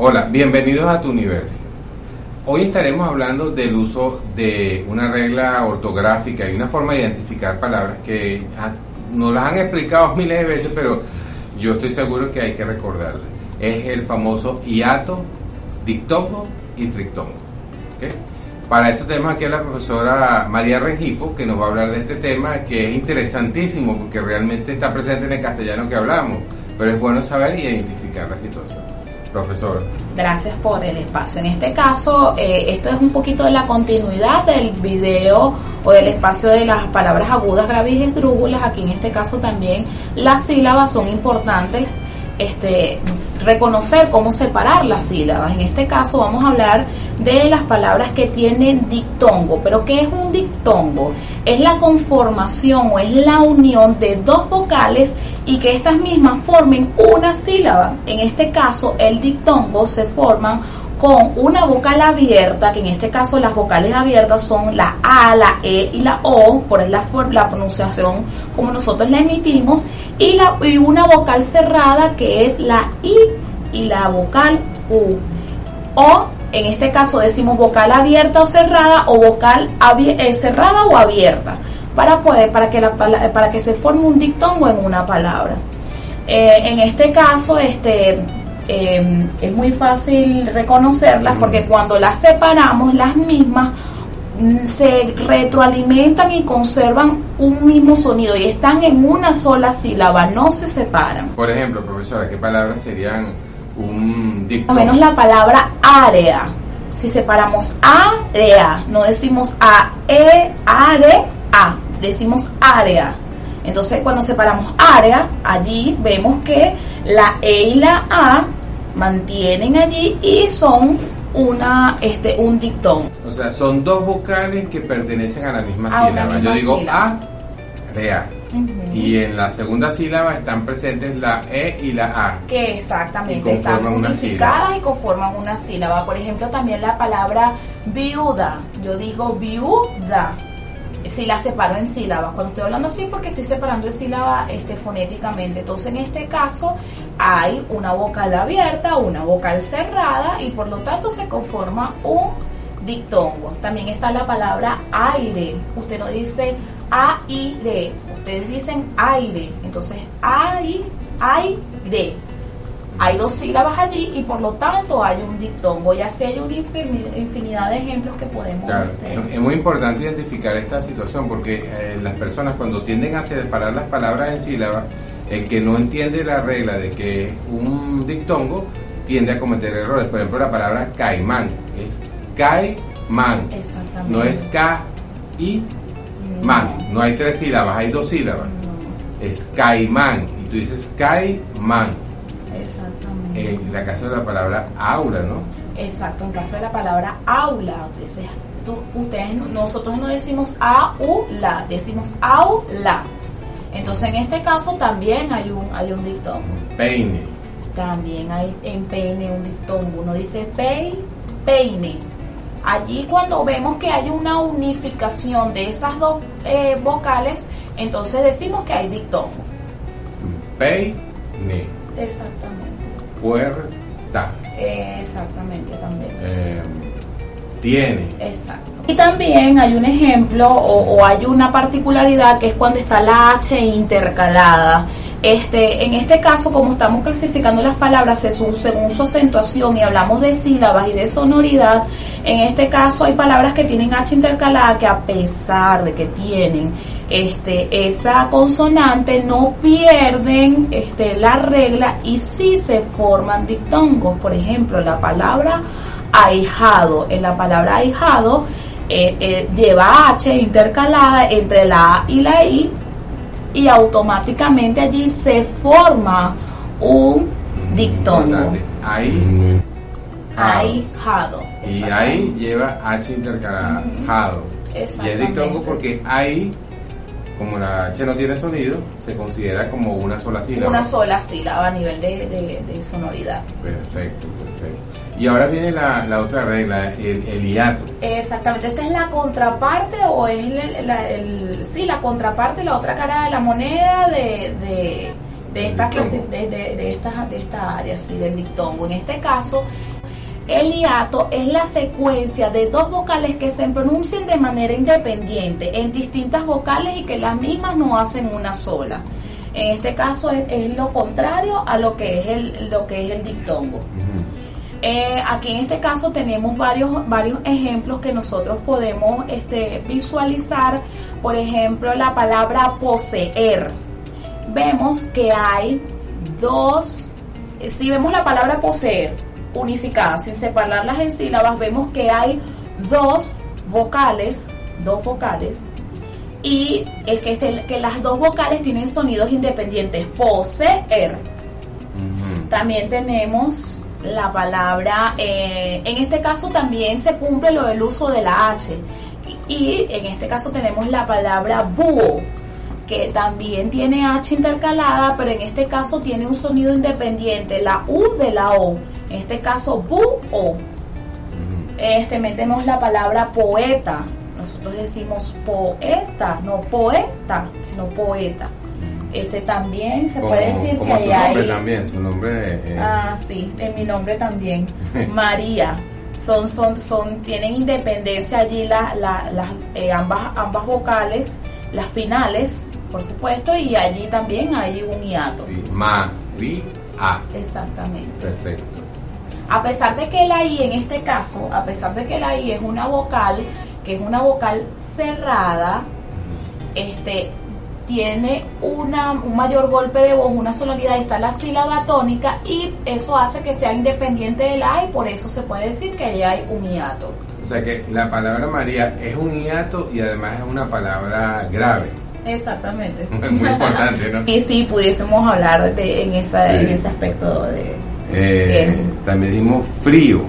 Hola, bienvenidos a tu universo. Hoy estaremos hablando del uso de una regla ortográfica y una forma de identificar palabras que nos las han explicado miles de veces, pero yo estoy seguro que hay que recordarlas. Es el famoso hiato, dictongo y trictongo. ¿Okay? Para eso tenemos aquí a la profesora María Rengifo, que nos va a hablar de este tema, que es interesantísimo porque realmente está presente en el castellano que hablamos, pero es bueno saber y identificar la situación. Profesor. Gracias por el espacio. En este caso, esto es un poquito de la continuidad del video o del espacio de las palabras agudas, graves y esdrújulas. Aquí en este caso también las sílabas son importantes. Reconocer cómo separar las sílabas. En este caso vamos a hablar de las palabras que tienen dictongo. ¿Pero qué es un dictongo? Es la conformación o es la unión de dos vocales y que estas mismas formen una sílaba. En este caso el dictongo se forman con una vocal abierta, que en este caso las vocales abiertas son la A, la E y la O, por la pronunciación como nosotros la emitimos, y una vocal cerrada que es la I y la vocal U. O en este caso decimos vocal abierta o cerrada o vocal cerrada o abierta para que se forme un dictongo en una palabra. En este caso es muy fácil reconocerlas porque cuando las separamos, las mismas se retroalimentan y conservan un mismo sonido y están en una sola sílaba, no se separan. Por ejemplo, profesora, ¿qué palabras serían un dictongo? Al menos la palabra área. Si separamos área, no decimos área, decimos área. Entonces cuando separamos área, allí vemos que la E y la A mantienen allí y son un dictón. O sea, son dos vocales que pertenecen a la misma sílaba. Yo digo sílaba. Área. Y en la segunda sílaba están presentes la E y la A. Que exactamente, están unificadas y conforman una sílaba. Por ejemplo, también la palabra viuda. Yo digo viuda. Si la separo en sílabas, cuando estoy hablando así porque estoy separando en sílabas fonéticamente. Entonces en este caso hay una vocal abierta, una vocal cerrada y por lo tanto se conforma un dictongo. También está la palabra aire. Usted no dice aire, ustedes dicen aire. Entonces aire. Hay dos sílabas allí y por lo tanto hay un dictongo. Y así hay una infinidad de ejemplos que podemos ver. Es muy importante identificar esta situación porque las personas cuando tienden a separar las palabras en sílabas, el que no entiende la regla de que es un dictongo tiende a cometer errores. Por ejemplo, la palabra caimán es caimán. Exactamente. No es ca-i-man. No hay tres sílabas, hay dos sílabas. Es caimán y tú dices caimán. Exactamente. En la caso de la palabra aula, ¿no? Exacto, en caso de la palabra aula, nosotros no decimos aula, decimos aula. Entonces en este caso también hay un dictongo. Peine. También hay en peine un dictongo. Uno dice peine. Allí cuando vemos que hay una unificación de esas dos vocales, entonces decimos que hay dictongo. Peine. Exactamente. Puerta. Exactamente también. Tiene. Exacto. Y también hay un ejemplo o hay una particularidad que es cuando está la H intercalada. En este caso, como estamos clasificando las palabras según su acentuación y hablamos de sílabas y de sonoridad, en este caso hay palabras que tienen H intercalada que a pesar de que tienen esa consonante no pierden la regla y sí se forman dictongos. Por ejemplo, la palabra ahijado. En la palabra ahijado lleva H intercalada entre la A y la I y automáticamente allí se forma un dictongo. Ahijado. Y ahí lleva H intercalada. Jado. Y es dictongo porque ahí, como la H no tiene sonido, se considera como una sola sílaba. Una sola sílaba a nivel de sonoridad. Perfecto. Y ahora viene la otra regla, el hiato. Exactamente, esta es la contraparte o es la contraparte, la otra cara de la moneda de esta clase, de esta área, sí, del dictongo. En este caso, El hiato es la secuencia de dos vocales que se pronuncian de manera independiente en distintas vocales y que las mismas no hacen una sola. En este caso es lo contrario a lo que es el diptongo. Aquí en este caso tenemos varios ejemplos que nosotros podemos visualizar. Por ejemplo, la palabra poseer. Vemos que hay dos, si vemos la palabra poseer unificada, sin separarlas en sílabas, vemos que hay dos vocales, y es que las dos vocales tienen sonidos independientes. Poseer. También tenemos la palabra, en este caso también se cumple lo del uso de la H, y en este caso tenemos la palabra búho, que también tiene H intercalada, pero en este caso tiene un sonido independiente, la U de la O, en este caso búho. Metemos la palabra poeta, nosotros decimos poeta, no poeta, sino poeta. También se puede decir que su nombre también, su nombre sí, en mi nombre también, María. Tienen independencia allí ambas vocales, las finales, por supuesto, y allí también hay un hiato. Sí, María. Exactamente. Perfecto. A pesar de que la I en este caso, es una vocal, que es una vocal cerrada, tiene un mayor golpe de voz, una sonoridad, está la sílaba tónica, y eso hace que sea independiente de la A, y por eso se puede decir que ahí hay un hiato. O sea que la palabra María es un hiato y además es una palabra grave. Exactamente. Muy importante, ¿no? Sí, pudiésemos hablar en ese aspecto de también decimos frío.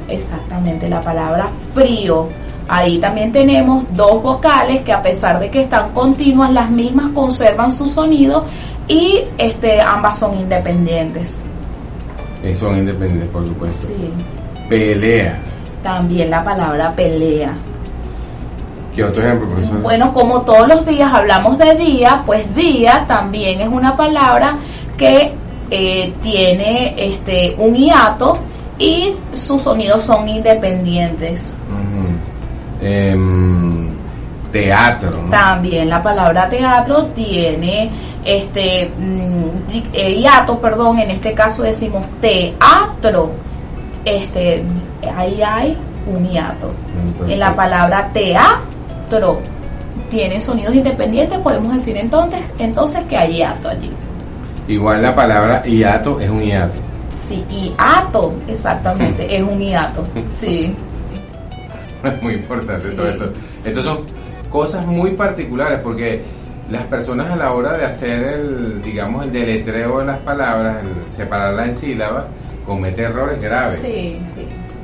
Exactamente, la palabra frío. Ahí también tenemos dos vocales que, a pesar de que están continuas, las mismas conservan su sonido, y ambas son independientes. Son independientes, por supuesto. Sí. Pelea. También la palabra pelea. ¿Qué otro ejemplo, profesor? Bueno, como todos los días hablamos de día, pues día también es una palabra que tiene un hiato y sus sonidos son independientes. Teatro, ¿no? También la palabra teatro tiene hiato, perdón, en este caso decimos teatro. Ahí hay un hiato. En la palabra teatro tiene sonidos independientes, podemos decir entonces que hay hiato allí. Igual la palabra hiato es un hiato. Sí, hiato, exactamente, es un hiato. Sí. Muy importante, sí. Todo esto. Estas son cosas muy particulares, porque las personas, a la hora de hacer el deletreo de las palabras, el separarlas en sílabas, cometen errores graves. Sí.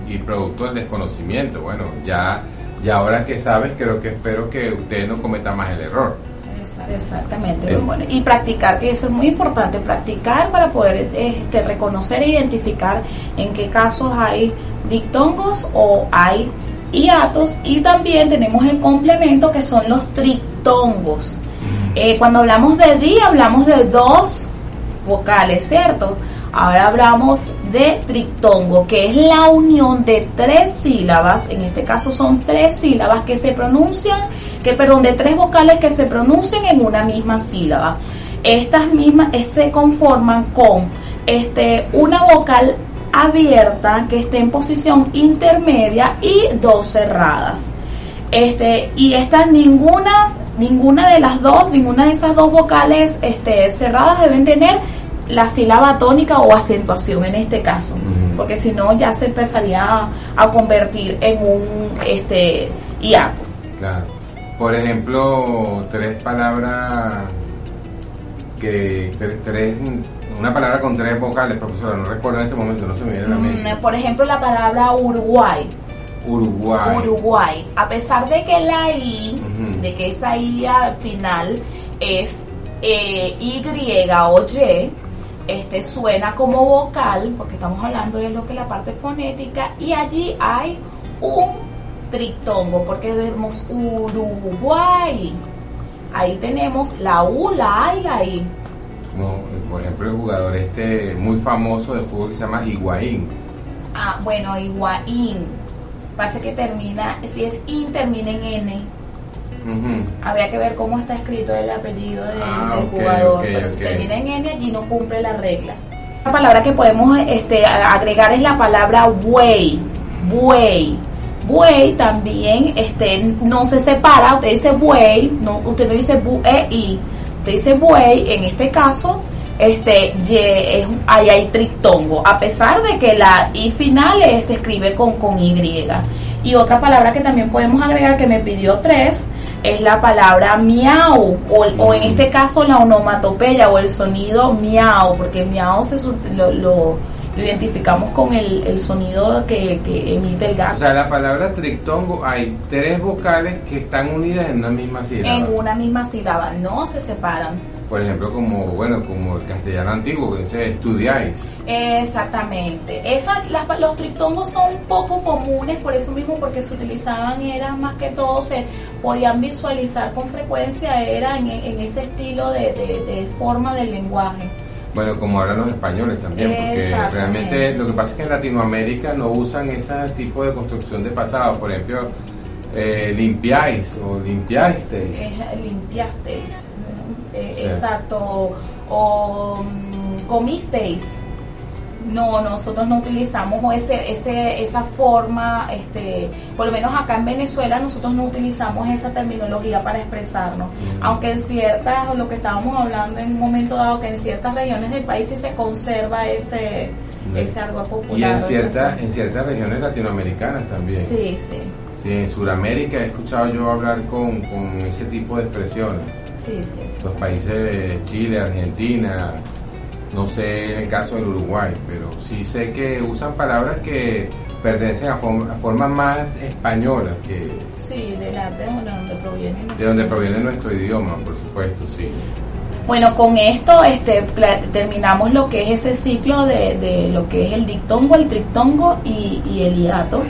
Y producto del desconocimiento. Bueno, ya ahora que sabes, espero que ustedes no cometan más el error. Exactamente. Bueno, y practicar, que eso es muy importante, practicar para poder reconocer e identificar en qué casos hay dictongos o hay hiatos, y también tenemos el complemento que son los triptongos. Cuando hablamos de di, hablamos de dos vocales, ¿cierto? Ahora hablamos de triptongo, que es la unión de tres sílabas, en este caso son tres sílabas que se pronuncian, de tres vocales que se pronuncian en una misma sílaba. Estas mismas se conforman con una vocal abierta que esté en posición intermedia y dos cerradas. Y estas ninguna de esas dos vocales cerradas deben tener la sílaba tónica o acentuación en este caso, porque si no ya se empezaría a convertir en un hiato. Claro. Por ejemplo, tres palabras una palabra con tres vocales, profesora, no recuerdo en este momento, no se me viene a la mente. Por ejemplo, la palabra Uruguay. A pesar de que la I, de que esa I al final es Y o Y, suena como vocal, porque estamos hablando de lo que es la parte fonética, y allí hay un triptongo, porque vemos Uruguay. Ahí tenemos la U, la A y la I. Como, por ejemplo, el jugador muy famoso de fútbol que se llama Higuaín. Bueno, Higuaín. Pasa que termina, si es in, termina en N. Habría que ver cómo está escrito el apellido del jugador. Pero si termina en N, allí no cumple la regla. La palabra que podemos agregar es la palabra buey. Buey también no se separa. Usted dice buey, usted no dice buey. Usted dice buey, en este caso ahí hay triptongo, a pesar de que la I final se escribe con Y. Y otra palabra que también podemos agregar, que me pidió 3, es la palabra miau, o en este caso la onomatopeya o el sonido miau, porque miau lo identificamos con el sonido que emite el gato. O sea, la palabra triptongo, hay 3 vocales que están unidas en una misma sílaba. En una misma sílaba, no se separan. Por ejemplo, como el castellano antiguo, que dice estudiáis. Exactamente. Los triptongos son poco comunes, por eso mismo, porque se utilizaban, era más que todo, se podían visualizar con frecuencia, era en ese estilo de forma del lenguaje. Bueno, como hablan los españoles también, porque realmente lo que pasa es que en Latinoamérica no usan ese tipo de construcción de pasado. Por ejemplo, limpiáis o limpiasteis. Limpiasteis. Sí. Exacto. O comisteis. No, nosotros no utilizamos esa forma, por lo menos acá en Venezuela nosotros no utilizamos esa terminología para expresarnos, aunque en ciertas, lo que estábamos hablando en un momento dado, que en ciertas regiones del país sí se conserva ese argot popular. Y en ciertas regiones latinoamericanas también. Sí. Sí, en Sudamérica he escuchado yo hablar con ese tipo de expresiones. Sí. Los países de Chile, Argentina, no sé en el caso del Uruguay, pero sí sé que usan palabras que pertenecen a formas más españolas que... Sí, de donde proviene. De donde proviene nuestro idioma, por supuesto, sí. Bueno, con esto terminamos lo que es ese ciclo de lo que es el dictongo, el triptongo y el hiato.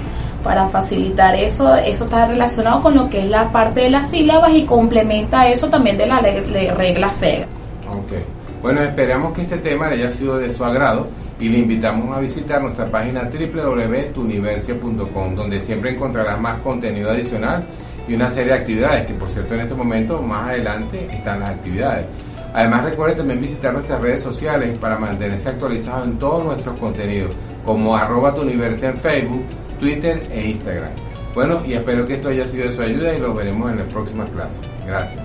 Para facilitar eso está relacionado con lo que es la parte de las sílabas y complementa eso también de la regla SEGA. Ok. Bueno, esperamos que este tema le haya sido de su agrado y le invitamos a visitar nuestra página www.tuniversia.com, donde siempre encontrarás más contenido adicional y una serie de actividades, que por cierto en este momento, más adelante, están las actividades. Además, recuerde también visitar nuestras redes sociales para mantenerse actualizado en todos nuestros contenidos, como @tuniversia en Facebook, Twitter e Instagram. Bueno, y espero que esto haya sido de su ayuda y los veremos en la próxima clase. Gracias.